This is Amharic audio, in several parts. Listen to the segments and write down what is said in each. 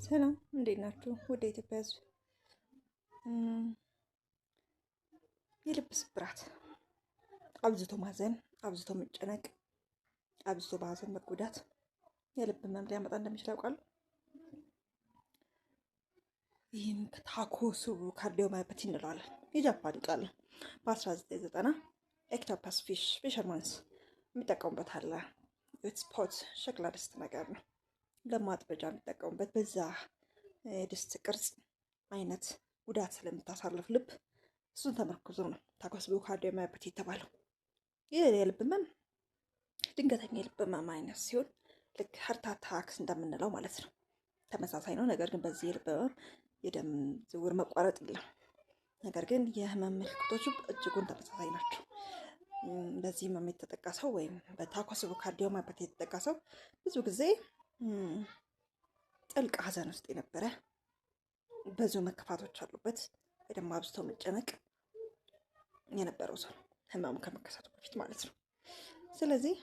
ሰላም እንዴት ናችሁ? ወደ ኢትዮጵያ ሕዝብ የልብ ስብራት፣ አብዝቶ ማዘን፣ አብዝቶ መጨነቅ፣ አብዝቶ በሀዘን መጎዳት የልብ ህመም ሊያመጣ እንደሚችል ያውቃሉ? ይህም ታኮሱ ካርዲዮማዮፓቲ እንለዋለን። የጃፓን ቃል ነው። በ1990 ኤክቶፐስ ፊሸርማንስ የሚጠቀሙበት አለ። ስፖት ሸክላ ድስት ነገር ነው። ለማጥበጃ የሚጠቀሙበት በዛ የድስት ቅርጽ አይነት ጉዳት ስለምታሳልፍ ልብ እሱን ተመርኩዞ ነው ታኮሱ ካርዲዮማዮፓቲ የተባለው። ይህ የልብ ህመም ድንገተኛ የልብ ህመም አይነት ሲሆን ልክ ሀርት አታክ እንደምንለው ማለት ነው። ተመሳሳይ ነው። ነገር ግን በዚህ የልብ ህመም የደም ዝውውር መቋረጥ የለም። ነገር ግን የህመም ምልክቶቹ እጅጉን ተመሳሳይ ናቸው። በዚህ ህመም የተጠቃ ሰው ወይም በታኮሱ ካርዲዮማዮፓቲ የተጠቃ ሰው ብዙ ጊዜ ጥልቅ ሀዘን ውስጥ የነበረ ብዙ መከፋቶች አሉበት ወይ ደግሞ አብዝቶ መጨነቅ የነበረው ሰው ህመሙ ከመከሰቱ በፊት ማለት ነው። ስለዚህ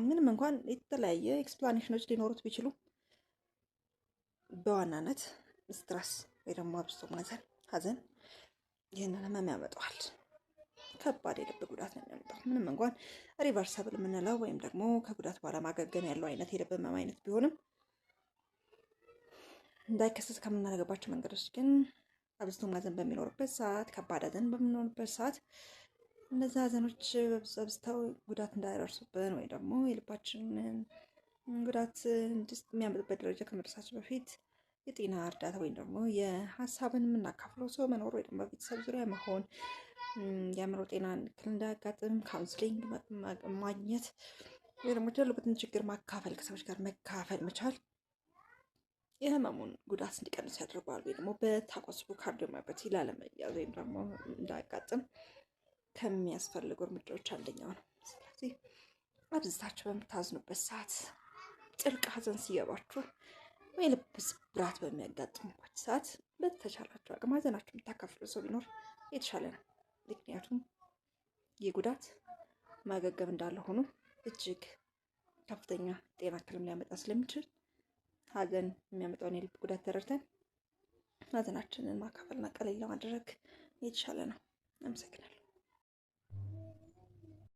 ምንም እንኳን የተለያየ ኤክስፕላኔሽኖች ሊኖሩት ቢችሉ በዋናነት ስትረስ ወይ ደግሞ አብዝቶ ማዘን፣ ሀዘን ይህንን ህመም ያመጣዋል። ከባድ የልብ ጉዳት ነው የሚያመጣው። ምንም እንኳን ሪቨርሰብል የምንለው ወይም ደግሞ ከጉዳት በኋላ ማገገም ያለው አይነት የልብ ህመም አይነት ቢሆንም እንዳይከሰት ከምናደርግባቸው መንገዶች ግን አብዝቶ ማዘን በሚኖርበት ሰዓት፣ ከባድ ሀዘን በሚኖርበት ሰዓት እነዛ ሀዘኖች በብዛው ጉዳት እንዳያደርሱብን ወይ ደግሞ የልባችንን ጉዳት የሚያመጡበት ደረጃ ከመድረሳችን በፊት የጤና እርዳታ ወይም ደግሞ የሀሳብን የምናካፍለው ሰው መኖር ወይ ደግሞ በቤተሰብ ዙሪያ መሆን፣ የአእምሮ ጤና እክል እንዳያጋጥም ካውንስሊንግ ማግኘት ወይ ደግሞ ያሉበትን ችግር ማካፈል፣ ከሰዎች ጋር መካፈል መቻል የህመሙን ጉዳት እንዲቀንስ ያደርገዋል። ወይ ደግሞ በታኮሱ ካርዲዮማዮፓቲ ላለመያዝ ወይም ደግሞ እንዳያጋጥም ከሚያስፈልጉ እርምጃዎች አንደኛው ነው። ስለዚህ አብዝታችሁ በምታዝኑበት ሰዓት፣ ጥልቅ ሀዘን ሲገባችሁ ወይ ልብ ስብራት በሚያጋጥሙበት ሰዓት በተቻላችሁ አቅም ሀዘናችሁ የምታካፍሉ ሰው ቢኖር የተሻለ ነው። ምክንያቱም ይህ ጉዳት ማገገም እንዳለ ሆኖ እጅግ ከፍተኛ ጤና እክልም ሊያመጣ ስለሚችል ሀዘን የሚያመጣውን የልብ ጉዳት ተረድተን ሀዘናችንን ማካፈልና ቀለል ለማድረግ የተሻለ ነው። አመሰግናለሁ።